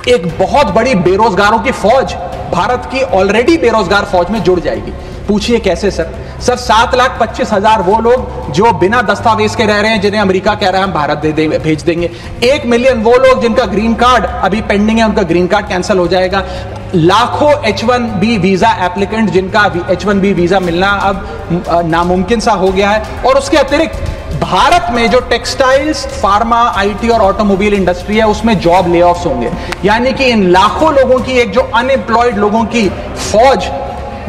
एक बहुत बड़ी बेरोजगारों की फौज भारत की ऑलरेडी बेरोजगार फौज में जुड़ जाएगी। पूछिए कैसे सर? सर 7,25,000 वो लोग जो बिना दस्तावेज के रह रहे हैं, जिन्हें अमेरिका कह रहा है हम भारत भेज देंगे। 1 मिलियन वो लोग जिनका ग्रीन कार्ड अभी पेंडिंग है, उनका ग्रीन कार्ड कैंसिल हो जाएगा। लाखों H1B वीजा एप्लीकेंट जिनका H1B वीजा मिलना अब नामुमकिन सा हो गया है। और उसके अतिरिक्त भारत में जो टेक्सटाइल्स, फार्मा, आईटी और ऑटोमोबाइल इंडस्ट्री है, उसमें जॉब ले ऑफ्स होंगे। यानी कि इन लाखों लोगों की एक जो अनएम्प्लॉयड लोगों की फौज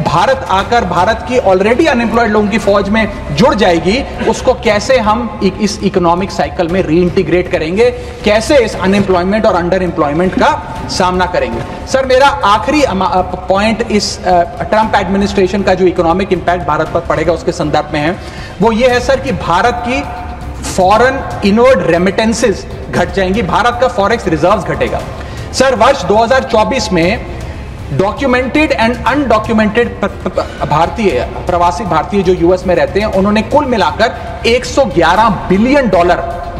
भारत आकर भारत की ऑलरेडी अनएम्प्लॉयड लोगों की फौज में जुड़ जाएगी, उसको कैसे हम इस इकोनॉमिक साइकिल में रीइंटीग्रेट करेंगे, कैसे इस अनएम्प्लॉयमेंट और अंडर एम्प्लॉयमेंट का सामना करेंगे। सर मेरा आखिरी पॉइंट इस ट्रंप एडमिनिस्ट्रेशन का जो इकोनॉमिक इंपैक्ट भारत पर पड़ेगा उसके संदर्भ में है, वो ये है सर कि भारत की फॉरेन इनवर्ड रेमिटेंसेस घट जाएंगी, भारत का फॉरेक्स रिजर्व्स घटेगा। सर वर्ष 2024 में डॉक्यूमेंटेड एंड अनडॉक्यूमेंटेड भारतीय, प्रवासी भारतीय जो यूएस में रहते हैं, उन्होंने कुल मिलाकर $111 बिलियन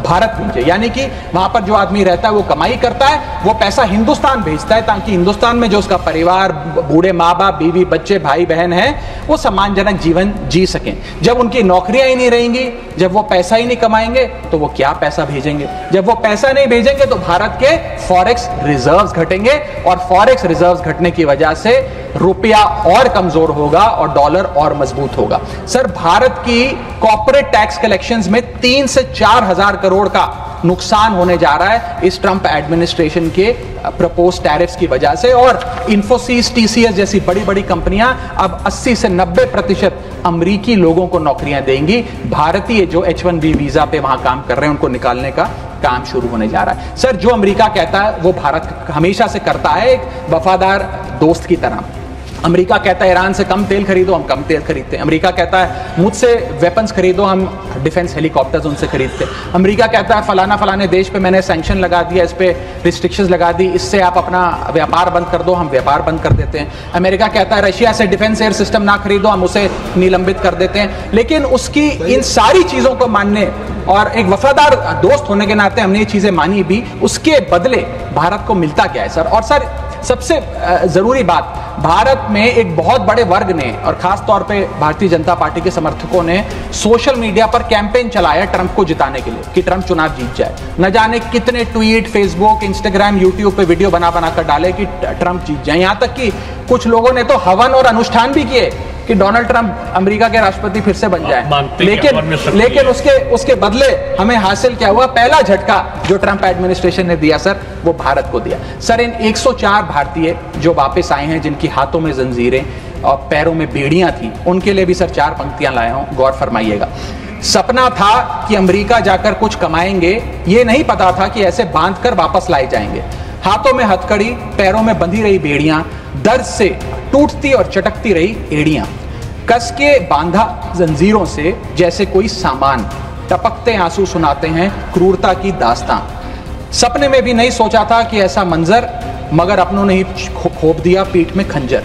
भारत भेजे। यानी कि वहां पर जो आदमी रहता है वो कमाई करता है, वो पैसा हिंदुस्तान भेजता है ताकि हिंदुस्तान में जो उसका परिवार, बूढ़े माँ बाप, बीवी बच्चे, भाई बहन हैं, वो सम्मानजनक जीवन जी सकें। जब उनकी नौकरियां ही नहीं रहेंगी, जब वो पैसा ही नहीं कमाएंगे, तो वो क्या पैसा भेजेंगे? जब वो पैसा नहीं भेजेंगे तो भारत के फॉरेक्स रिजर्व्स घटेंगे, और फॉरेक्स रिजर्व्स घटने की वजह से रुपया और कमजोर होगा और डॉलर और मजबूत होगा। सर, भारत की कॉर्पोरेट टैक्स कलेक्शंस में 3 से 4 हजार करोड़ का नुकसान होने जा रहा है इस ट्रंप एडमिनिस्ट्रेशन के प्रपोज टैरिफ्स की वजह से। और इन्फोसिस, टीसीएस जैसी बड़ी बड़ी कंपनियां अब 80 से 90% अमेरिकी लोगों को नौकरियां देंगी। भारतीय जो H1B वीजा पे वहां काम कर रहे हैं उनको निकालने का काम शुरू होने जा रहा है। सर, जो अमेरिका कहता है वो भारत हमेशा से करता है, एक वफादार दोस्त की तरह। अमेरिका कहता है ईरान से कम तेल खरीदो, हम कम तेल खरीदते हैं। अमेरिका कहता है मुझसे वेपन्स खरीदो, हम डिफेंस हेलीकॉप्टर्स उनसे खरीदते हैं। अमेरिका कहता है फलाना फलाने देश पे मैंने सैंक्शन लगा दिया, इस पे रिस्ट्रिक्शंस लगा दी, इससे आप अपना व्यापार बंद कर दो, हम व्यापार बंद कर देते हैं। अमेरिका कहता है रशिया से डिफेंस एयर सिस्टम ना खरीदो, हम उसे निलंबित कर देते हैं। लेकिन उसकी इन सारी चीजों को मानने और एक वफादार दोस्त होने के नाते हमने ये चीजें मानी भी, उसके बदले भारत को मिलता क्या है सर? और सर, सबसे जरूरी बात, भारत में एक बहुत बड़े वर्ग ने और खास तौर पे भारतीय जनता पार्टी के समर्थकों ने सोशल मीडिया पर कैंपेन चलाया ट्रंप को जिताने के लिए कि ट्रंप चुनाव जीत जाए। न जाने कितने ट्वीट, फेसबुक, इंस्टाग्राम, यूट्यूब पे वीडियो बना बना कर डाले कि ट्रंप जीत जाए। यहां तक कि कुछ लोगों ने तो हवन और अनुष्ठान भी किए कि डोनाल्ड ट्रंप अमेरिका के राष्ट्रपति फिर से बन जाए। लेकिन उसके बदले हमें हासिल क्या हुआ? पहला झटका जो ट्रंप एडमिनिस्ट्रेशन ने दिया सर, वो भारत को दिया। सर, इन 104 भारतीय जो वापस आए हैं, जिनकी हाथों में जंजीरें और पैरों में बेड़ियां थी, उनके लिए भी सर 4 पंक्तियां लाया हूं, गौर फरमाइएगा। सपना था कि अमेरिका जाकर कुछ कमाएंगे, ये नहीं पता था कि ऐसे बांधकर वापस लाए जाएंगे। हाथों में हथकड़ी, पैरों में बंधी रही बेड़ियां, दर्द से टूटती और चटकती रही एड़ियां, कस के बांधा जंजीरों से जैसे कोई सामान, टपकते आंसू सुनाते हैं क्रूरता की दास्तां। सपने में भी नहीं सोचा था कि ऐसा मंजर, मगर अपनों ने ही खोप दिया पीठ में खंजर।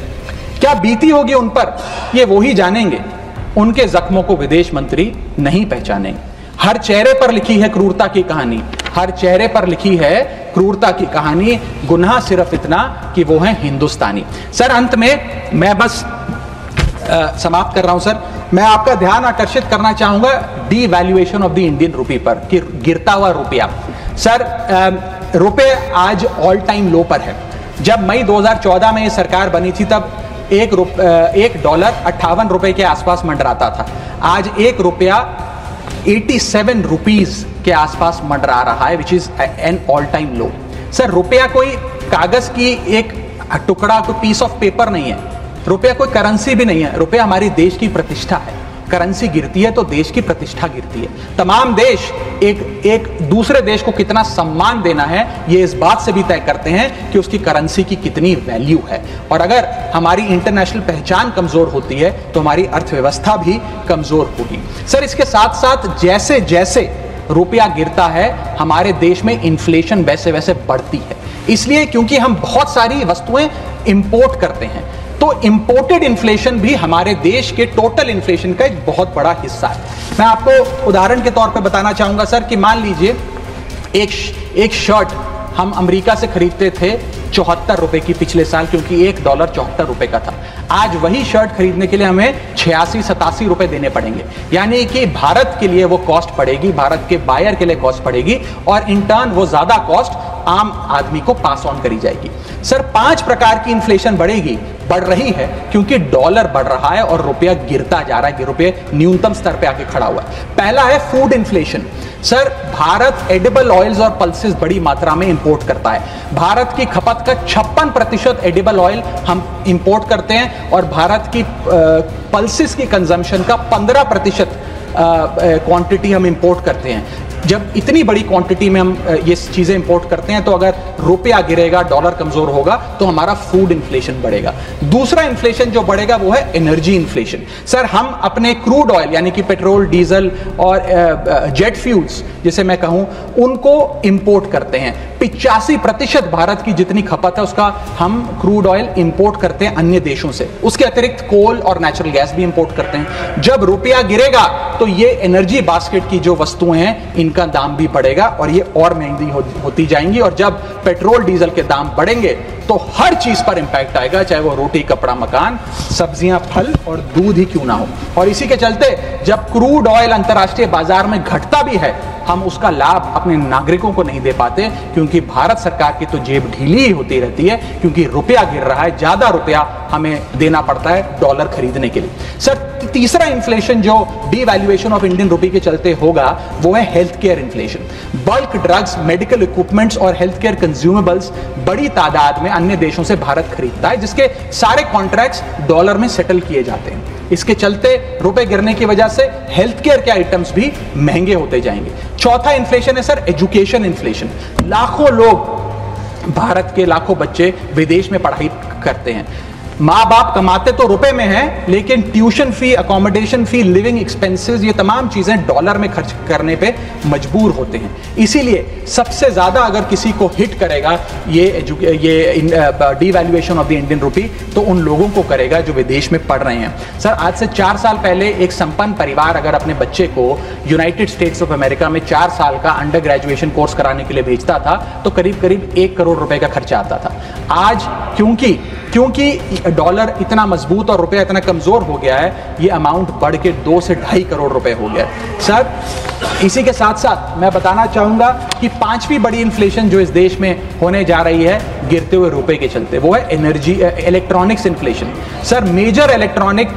क्या बीती होगी उन पर, ये वो ही जानेंगे, उनके जख्मों को विदेश मंत्री नहीं पहचानेंगे। हर चेहरे पर लिखी है क्रूरता की कहानी, हर चेहरे पर लिखी है क्रूरता की कहानी, गुनाह सिर्फ इतना कि वो है हिंदुस्तानी। सर, अंत में मैं बस समाप्त कर रहा हूं सर। मैं आपका ध्यान आकर्षित करना चाहूंगा डीवैल्यूएशन ऑफ द इंडियन रुपी पर, कि गिरता हुआ रुपया। सर, रुपये आज ऑल टाइम लो पर है। जब मई 2014 में ये सरकार बनी थी तब $1 58 के आसपास मंडराता था। आज 1 रुपया 87 रुपीज के आसपास मंडरा रहा है, which is an all time low. Sir, रुपया कोई कागज की एक टुकड़ा, कोई पीस ऑफ पेपर नहीं है। रुपया कोई करेंसी भी नहीं है। रुपया हमारी देश की प्रतिष्ठा है। करेंसी गिरती है तो देश की प्रतिष्ठा गिरती है। तमाम देश एक दूसरे देश को कितना सम्मान देना है, ये इस बात से भी तय करते हैं कि उसकी करेंसी की कितनी वैल्यू है। और अगर हमारी इंटरनेशनल पहचान कमजोर होती है तो हमारी अर्थव्यवस्था भी कमजोर होगी। सर, इसके साथ साथ जैसे जैसे रुपया गिरता है, हमारे देश में इन्फ्लेशन वैसे वैसे बढ़ती है। इसलिए क्योंकि हम बहुत सारी वस्तुएं इंपोर्ट करते हैं, तो इंपोर्टेड इन्फ्लेशन भी हमारे देश के टोटल इन्फ्लेशन का एक बहुत बड़ा हिस्सा है। मैं आपको उदाहरण के तौर पे बताना चाहूंगा सर, कि मान लीजिए एक शर्ट हम अमेरिका से खरीदते थे 74 रुपए की पिछले साल, क्योंकि $1 74 रुपए का था। आज वही शर्ट खरीदने के लिए हमें 86-87 रुपए देने पड़ेंगे। यानी कि भारत के लिए वो कॉस्ट पड़ेगी, भारत के बायर के लिए कॉस्ट पड़ेगी, और इन टर्न वो ज्यादा कॉस्ट आम आदमी को पास ऑन करी जाएगी। सर, 5 प्रकार की इन्फ्लेशन बढ़ रही है, क्योंकि डॉलर बढ़ रहा है और रुपया गिरता जा रहा है, रुपये न्यूनतम स्तर पे आके खड़ा हुआ है। पहला है food inflation. Sir, Bharat edible oils और पल्सेस बड़ी मात्रा में इंपोर्ट करता है। भारत की खपत का 56% एडिबल ऑयल हम इंपोर्ट करते हैं, और भारत की पल्सेस की कंजम्पशन का 15% क्वांटिटी हम इंपोर्ट करते हैं। जब इतनी बड़ी क्वांटिटी में हम ये चीजें इंपोर्ट करते हैं, तो अगर रुपया गिरेगा, डॉलर कमजोर होगा, तो हमारा फूड इन्फ्लेशन बढ़ेगा। दूसरा इन्फ्लेशन जो बढ़ेगा वो है एनर्जी इन्फ्लेशन। सर, हम अपने क्रूड ऑयल यानी कि पेट्रोल, डीजल और जेट फ्यूल्स जिसे मैं कहूं, उनको इंपोर्ट करते हैं। 85% भारत की जितनी खपत है उसका हम क्रूड ऑयल इंपोर्ट करते हैं अन्य देशों से। उसके अतिरिक्त कोल और नेचुरल गैस भी इंपोर्ट करते हैं। जब रुपया गिरेगा तो ये एनर्जी बास्केट की जो वस्तुएं हैं, इनका दाम भी बढ़ेगा और ये और महंगी होती जाएंगी। और जब पेट्रोल डीजल के दाम बढ़ेंगे तो हर चीज पर इंपैक्ट आएगा, चाहे वो रोटी, कपड़ा, मकान, सब्जियां, फल और दूध ही क्यों ना हो। और इसी के चलते जब क्रूड ऑयल अंतर्राष्ट्रीय बाजार में घटता भी है हम उसका लाभ अपने नागरिकों को नहीं दे पाते, क्योंकि भारत सरकार की तो जेब ढीली ही होती रहती है, क्योंकि रुपया गिर रहा है, ज्यादा रुपया हमें देना पड़ता है डॉलर खरीदने के लिए। सर तीसरा इन्फ्लेशन जो डीवैल्यूएशन ऑफ इंडियन रुपी के चलते होगा वो है health care inflation. Bulk drugs, medical equipments और हेल्थ केयर कंज्यूमेबल्स बड़ी तादाद में अन्य देशों से भारत खरीदता है, जिसके सारे कॉन्ट्रैक्ट्स डॉलर में सेटल किए जाते हैं। इसके चलते रुपए गिरने की वजह से हेल्थ केयर के आइटम्स भी महंगे होते जाएंगे। चौथा इन्फ्लेशन है सर एजुकेशन इन्फ्लेशन। लाखों लोग, भारत के लाखों बच्चे विदेश में पढ़ाई करते हैं। माँ बाप कमाते तो रुपए में हैं, लेकिन ट्यूशन फी, अकोमोडेशन फी, लिविंग एक्सपेंसेस, ये तमाम चीजें डॉलर में खर्च करने पे मजबूर होते हैं। इसीलिए सबसे ज्यादा अगर किसी को हिट करेगा ये डीवैल्यूएशन ऑफ द इंडियन रुपी, तो उन लोगों को करेगा जो विदेश में पढ़ रहे हैं। सर आज से 4 साल पहले एक संपन्न परिवार अगर अपने बच्चे को यूनाइटेड स्टेट्स ऑफ अमेरिका में 4 साल का अंडर ग्रेजुएशन कोर्स कराने के लिए भेजता था तो करीब करीब 1 करोड़ रुपए का खर्चा आता था। आज क्योंकि डॉलर इतना मजबूत और रुपया इतना कमजोर हो गया है, ये अमाउंट बढ़ के 2 से 2.5 करोड़ रुपए हो गया है। सर इसी के साथ साथ मैं बताना चाहूंगा कि 5वीं बड़ी इन्फ्लेशन जो इस देश में होने जा रही है गिरते हुए रुपए के चलते, वो है electronics inflation. Sir major electronic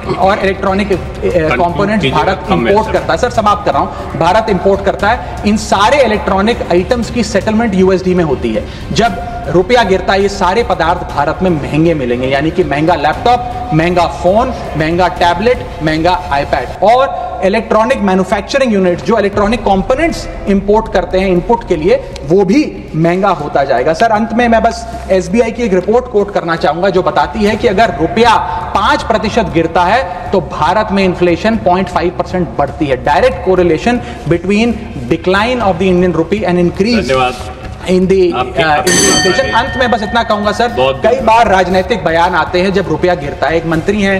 components Bharat import करता है। सर समाप्त कर रहा हूं, भारत इंपोर्ट करता है। इन सारे इलेक्ट्रॉनिक आइटम्स की सेटलमेंट यूएसडी में होती है। जब रुपया गिरता है ये सारे पदार्थ भारत में महंगे मिलेंगे, यानी कि महंगा लैपटॉप, महंगा फोन, महंगा टैबलेट, महंगा आईपैड। और इलेक्ट्रॉनिक मैन्युफैक्चरिंग यूनिट जो इलेक्ट्रॉनिक कंपोनेंट्स इंपोर्ट करते हैं इनपुट के लिए, वो भी महंगा होता जाएगा। सर अंत में मैं बस एसबीआई की एक रिपोर्ट कोट करना चाहूंगा जो बताती है कि अगर रुपया 5% गिरता है तो भारत में इन्फ्लेशन 0.5% बढ़ती है। Direct correlation between decline of the Indian rupee and increase in the inflation. अंत में बस इतना कहूंगा सर, कई बार राजनीतिक बयान आते हैं जब रुपया गिरता है। एक मंत्री हैं,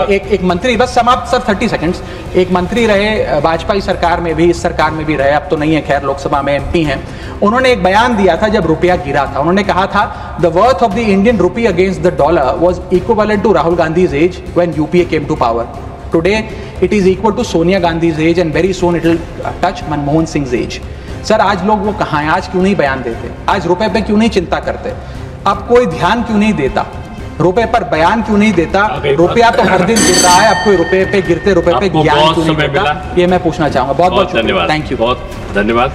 एक मंत्री, बस समाप्त सर 30 सेकंड्स, एक मंत्री रहे वाजपेयी सरकार में भी, इस सरकार में भी रहे, अब तो नहीं है खैर, लोकसभा में एमपी हैं। उन्होंने एक बयान दिया था जब रुपया गिरा था। उन्होंने कहा था the worth of the Indian rupee against the dollar was equivalent to Rahul Gandhi's age when UPA came to power. Today it is equal to Sonia Gandhi's age and very soon it will touch Manmohan Singh age. Sir आज लोग वो कहाँ हैं? आज क्यों नहीं बयान देते? आज रुपए पे क्यों नहीं चिंता करते? अब कोई ध्यान क्यों नहीं देता? रुपए पर बयान क्यों नहीं देता? रुपया तो हर दिन गिर रहा है, अब कोई रुपए पे गिरते रुपए पे ज्ञान क्यों नहीं देता? ये मैं पूछना चाहूंगा। बहुत बहुत धन्यवाद, थैंक यू, बहुत धन्यवाद।